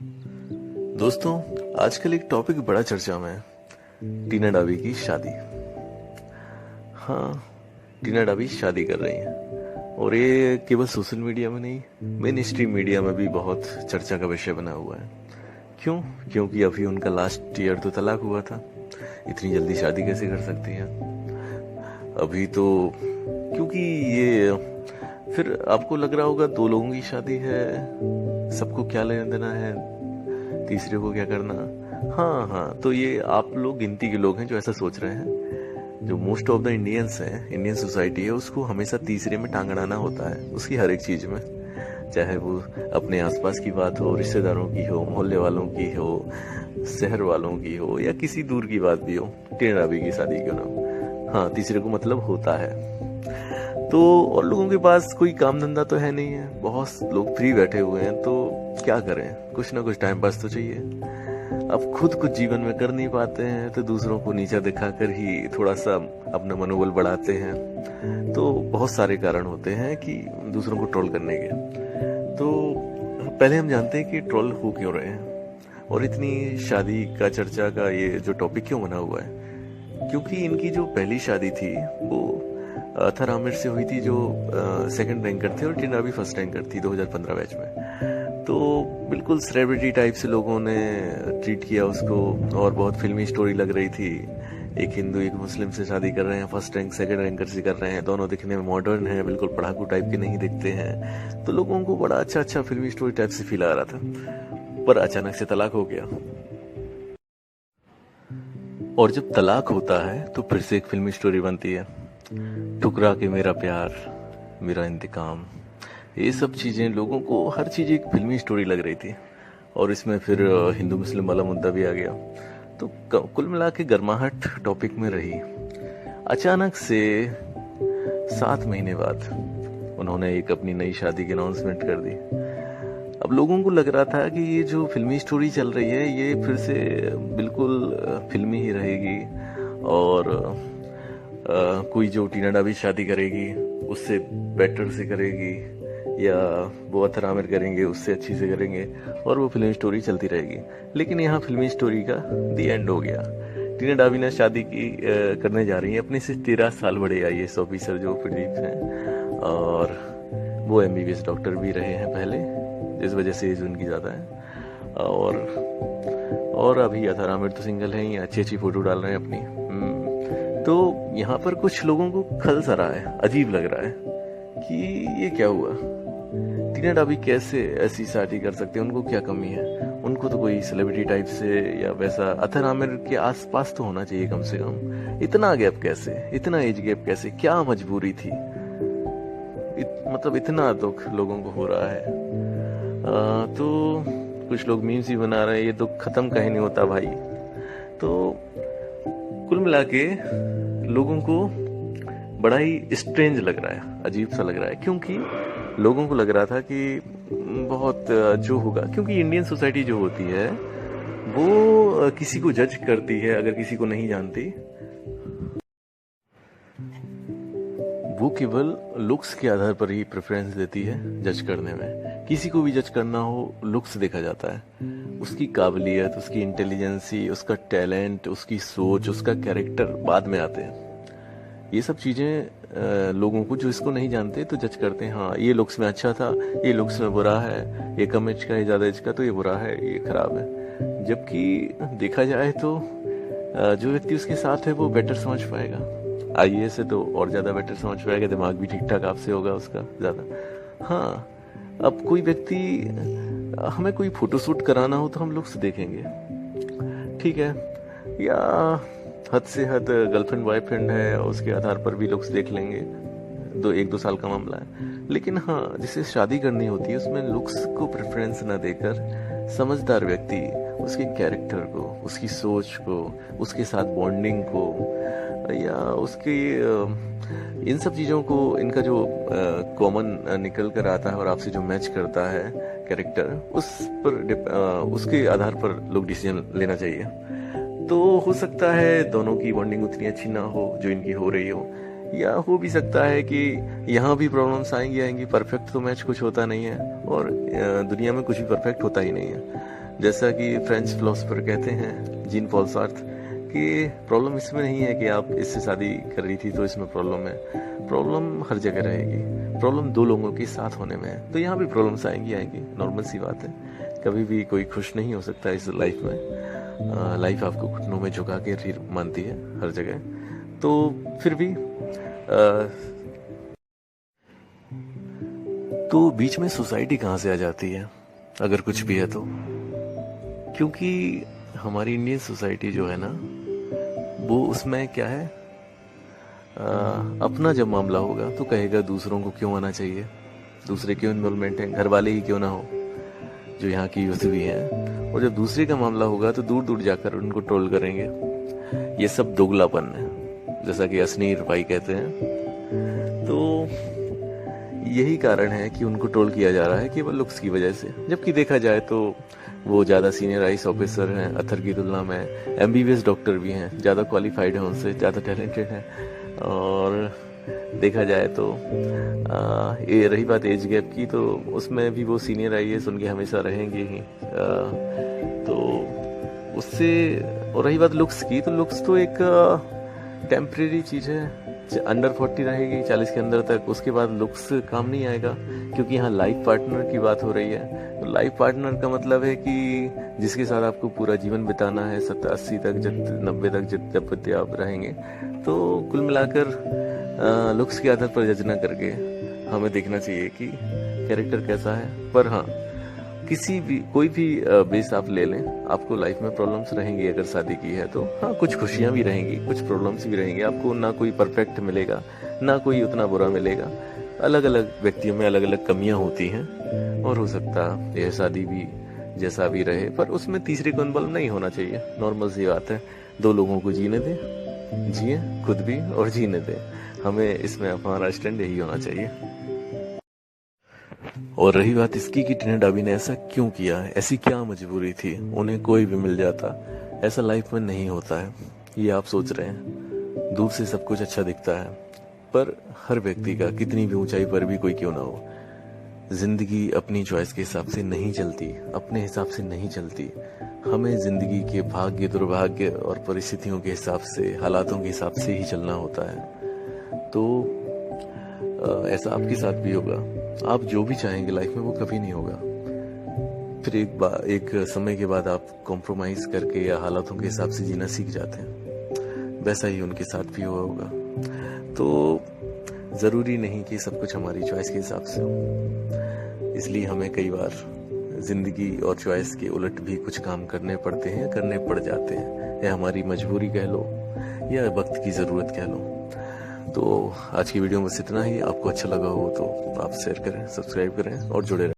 दोस्तों, आजकल एक टॉपिक बड़ा चर्चा में है। टीना डावी की शादी। हाँ, टीना डावी शादी कर रही हैं और ये केवल सोशल मीडिया में नहीं, मेन स्ट्रीम मीडिया में भी बहुत चर्चा का विषय बना हुआ है। क्यों? क्योंकि अभी उनका लास्ट ईयर तो तलाक हुआ था। इतनी जल्दी शादी कैसे कर सकती हैं अभी तो? क्योंकि ये फिर आपको लग रहा होगा दो लोगों की शादी है, सबको क्या लेना देना है, तीसरे को क्या करना। हाँ, तो ये आप लोग गिनती के लोग हैं जो ऐसा सोच रहे हैं। जो मोस्ट ऑफ द इंडियंस हैं, इंडियन सोसाइटी है, उसको हमेशा तीसरे में टांग अड़ाना होता है उसकी हर एक चीज में, चाहे वो अपने आसपास की बात हो, रिश्तेदारों की हो, मोहल्ले वालों की हो, शहर वालों की हो, या किसी दूर की बात भी हो। टीना डावी की शादी क्यों ना हो, हाँ, तीसरे को मतलब होता है। तो और लोगों के पास कोई काम धंधा तो है नहीं है, बहुत लोग फ्री बैठे हुए हैं, तो क्या करें? कुछ ना कुछ टाइम पास तो चाहिए। अब खुद कुछ जीवन में कर नहीं पाते हैं तो दूसरों को नीचा दिखाकर ही थोड़ा सा अपना मनोबल बढ़ाते हैं। तो बहुत सारे कारण होते हैं कि दूसरों को ट्रोल करने के। तो पहले हम जानते हैं कि ट्रोल हो क्यों रहे हैं और इतनी शादी का चर्चा का ये जो टॉपिक क्यों बना हुआ है। क्योंकि इनकी जो पहली शादी थी वो अथर आमिर से हुई थी, जो सेकंड रैंकर थे, और टीना भी फर्स्ट रैंकर थी 2015 बैच में। तो बिल्कुल सेलिब्रिटी टाइप से लोगों ने ट्रीट किया उसको और बहुत फिल्मी स्टोरी लग रही थी। एक हिंदू एक मुस्लिम से शादी कर रहे हैं, फर्स्ट रैंक सेकंड रैंकर से कर रहे हैं, दोनों दिखने में मॉडर्न हैं, बिल्कुल पढ़ाकू टाइप के नहीं दिखते हैं। तो लोगों को बड़ा अच्छा फिल्मी स्टोरी टाइप से फील आ रहा था। पर अचानक से तलाक हो गया, और जब तलाक होता है तो फिर से एक फिल्मी स्टोरी बनती है। ठुकरा के मेरा प्यार, मेरा इंतकाम, ये सब चीजें लोगों को हर चीज एक फिल्मी स्टोरी लग रही थी। और इसमें फिर हिंदू मुस्लिम वाला मुद्दा भी आ गया। तो कुल मिला के गर्माहट टॉपिक में रही। अचानक से 7 महीने बाद उन्होंने एक अपनी नई शादी की अनाउंसमेंट कर दी। अब लोगों को लग रहा था कि ये जो फिल्मी स्टोरी चल रही है ये फिर से बिल्कुल फिल्मी ही रहेगी, और कोई जो टीना डावी शादी करेगी उससे बेटर से करेगी, या वो अथर आमिर करेंगे उससे अच्छी से करेंगे, और वो फिल्मी स्टोरी चलती रहेगी। लेकिन यहाँ फिल्मी स्टोरी का दी एंड हो गया। टीना डावी ने शादी करने जा रही है अपने से 13 साल बड़े IAS ऑफिसर जो प्रदीप हैं, और वो MBBS डॉक्टर भी रहे हैं पहले, इस वजह से एज उनकी ज़्यादा है। और अभी अथर आमिर तो सिंगल हैं, अच्छी अच्छी फोटो डाल रहे हैं अपनी। तो यहाँ पर कुछ लोगों को खल सा रहा है, अजीब लग रहा है कि ये क्या हुआ। टीना डावी कैसे ऐसी शादी कर सकते हैं? उनको क्या कमी है? उनको तो कोई सेलिब्रिटी टाइप से या वैसा अथर आमिर के आसपास तो होना चाहिए कम से कम। इतना गैप कैसे, इतना एज गैप कैसे, क्या मजबूरी थी? मतलब इतना दुख लोगों को हो रहा है। तो कुछ लोग मीम्स ही बना रहे हैं, ये दुख खत्म कहीं नहीं होता भाई। तो कुल मिला के लोगों को बड़ा ही स्ट्रेंज लग रहा है, अजीब सा लग रहा है, क्योंकि लोगों को लग रहा था कि बहुत जो होगा, क्योंकि इंडियन सोसाइटी जो होती है वो किसी को जज करती है, अगर किसी को नहीं जानती वो केवल लुक्स के आधार पर ही प्रेफरेंस देती है जज करने में। किसी को भी जज करना हो लुक्स देखा जाता है, उसकी काबिलियत, उसकी इंटेलिजेंसी, उसका टैलेंट, उसकी सोच, उसका कैरेक्टर बाद में आते हैं। ये सब चीजें लोगों को जो इसको नहीं जानते तो जज करते हैं, हाँ ये लुक्स में अच्छा था, ये लुक्स में बुरा है, ये कम एज का, ये ज्यादा एज का, तो ये बुरा है, ये खराब है। जबकि देखा जाए तो जो व्यक्ति उसके साथ है वो बेटर समझ पाएगा। IAS से तो और ज्यादा बेटर समझ पाएगा, दिमाग भी ठीक ठाक आपसे होगा उसका ज्यादा। हाँ, अब कोई व्यक्ति, हमें कोई फोटोशूट कराना हो तो हम लुक्स देखेंगे, ठीक है, या हद से हद गर्लफ्रेंड बॉयफ्रेंड है उसके आधार पर भी लुक्स देख लेंगे, 1-2 साल का मामला है। लेकिन हाँ, जिसे शादी करनी होती है उसमें लुक्स को प्रेफरेंस ना देकर समझदार व्यक्ति उसके कैरेक्टर को, उसकी सोच को, उसके साथ बॉन्डिंग को, या उसकी इन सब चीज़ों को, इनका जो कॉमन निकल कर आता है और आपसे जो मैच करता है कैरेक्टर, उस पर उसके आधार पर लोग डिसीजन लेना चाहिए। तो हो सकता है दोनों की बॉन्डिंग उतनी अच्छी ना हो जो इनकी हो रही हो, या हो भी सकता है कि यहाँ भी प्रॉब्लम्स आएंगी। परफेक्ट तो मैच कुछ होता नहीं है, और दुनिया में कुछ भी परफेक्ट होता ही नहीं है। जैसा कि फ्रेंच फिलोसोफर कहते हैं जीन पॉल सार्त्र कि प्रॉब्लम इसमें नहीं है कि आप इससे शादी कर रही थी तो इसमें प्रॉब्लम है, प्रॉब्लम हर जगह रहेगी, प्रॉब्लम दो लोगों के साथ होने में है। तो यहाँ भी प्रॉब्लम्स आएंगी, नॉर्मल सी बात है। कभी भी कोई खुश नहीं हो सकता इस लाइफ में। लाइफ आपको घुटनों में झुका के मानती है हर जगह। तो फिर भी तो बीच में सोसाइटी कहाँ से आ जाती है अगर कुछ भी है तो? क्योंकि हमारी इंडियन सोसाइटी जो है ना, वो उसमें क्या है, अपना जब मामला होगा तो कहेगा दूसरों को क्यों आना चाहिए, दूसरे क्यों इन्वॉल्वमेंट है, घर वाले ही क्यों ना हो, जो यहाँ की यूथ भी हैं। और जब दूसरे का मामला होगा तो दूर दूर जाकर उनको ट्रोल करेंगे। ये सब दोगलापन है, जैसा कि असनीर भाई कहते हैं। तो यही कारण है कि उनको ट्रोल किया जा रहा है केवल लुक्स की वजह से, जबकि देखा जाए तो वो ज़्यादा सीनियर आईएएस ऑफिसर हैं अथर की तुलना में, एमबीबीएस डॉक्टर भी हैं, ज़्यादा क्वालिफाइड हैं उनसे, ज़्यादा टैलेंटेड हैं। और देखा जाए तो ये रही बात एज गैप की, तो उसमें भी वो सीनियर आईएएस उनके हमेशा रहेंगे ही। तो उससे, और रही बात लुक्स की, तो लुक्स तो एक टेम्परेरी चीज़ है। अंडर 40 रहेगी 40 के अंदर तक, उसके बाद लुक्स काम नहीं आएगा। क्योंकि यहाँ लाइफ पार्टनर की बात हो रही है। तो लाइफ पार्टनर का मतलब है कि जिसके साथ आपको पूरा जीवन बिताना है, 70-80 तक, 90 तक जब तक आप रहेंगे। तो कुल मिलाकर लुक्स के आधार पर जज ना करके हमें देखना चाहिए कि कैरेक्टर कैसा है। पर हाँ, किसी भी कोई भी बेस आप ले लें, आपको लाइफ में प्रॉब्लम्स रहेंगी अगर शादी की है तो। हाँ, कुछ खुशियाँ भी रहेंगी, कुछ प्रॉब्लम्स भी रहेंगी। आपको ना कोई परफेक्ट मिलेगा, ना कोई उतना बुरा मिलेगा। अलग अलग व्यक्तियों में अलग अलग कमियां होती हैं, और हो सकता है यह शादी भी जैसा भी रहे, पर उसमें तीसरे को इन्वॉल्व नहीं होना चाहिए। नॉर्मल सी बात है, दो लोगों को जीने दें, जिए खुद भी और जीने दें। हमें इसमें हमारा स्टैंड यही होना चाहिए। और रही बात इसकी कि टिना डाबी ने ऐसा क्यों किया है, ऐसी क्या मजबूरी थी, उन्हें कोई भी मिल जाता, ऐसा लाइफ में नहीं होता है। ये आप सोच रहे हैं, दूर से सब कुछ अच्छा दिखता है, पर हर व्यक्ति का कितनी भी ऊंचाई पर भी कोई क्यों ना हो, जिंदगी अपनी चॉइस के हिसाब से नहीं चलती, अपने हिसाब से नहीं चलती। हमें जिंदगी के भाग्य, दुर्भाग्य और परिस्थितियों के हिसाब से, हालातों के हिसाब से ही चलना होता है। तो ऐसा आपके साथ भी होगा। आप जो भी चाहेंगे लाइफ में वो कभी नहीं होगा। फिर एक समय के बाद आप कॉम्प्रोमाइज करके या हालातों के हिसाब से जीना सीख जाते हैं। वैसा ही उनके साथ भी हुआ होगा। तो ज़रूरी नहीं कि सब कुछ हमारी चॉइस के हिसाब से हो। इसलिए हमें कई बार ज़िंदगी और चॉइस के उलट भी कुछ काम करने पड़ते हैं, करने पड़ जाते हैं। या हमारी मजबूरी कह लो या वक्त की ज़रूरत कह लो। तो आज की वीडियो में बस इतना ही। आपको अच्छा लगा हो तो आप शेयर करें, सब्सक्राइब करें और जुड़े रहें।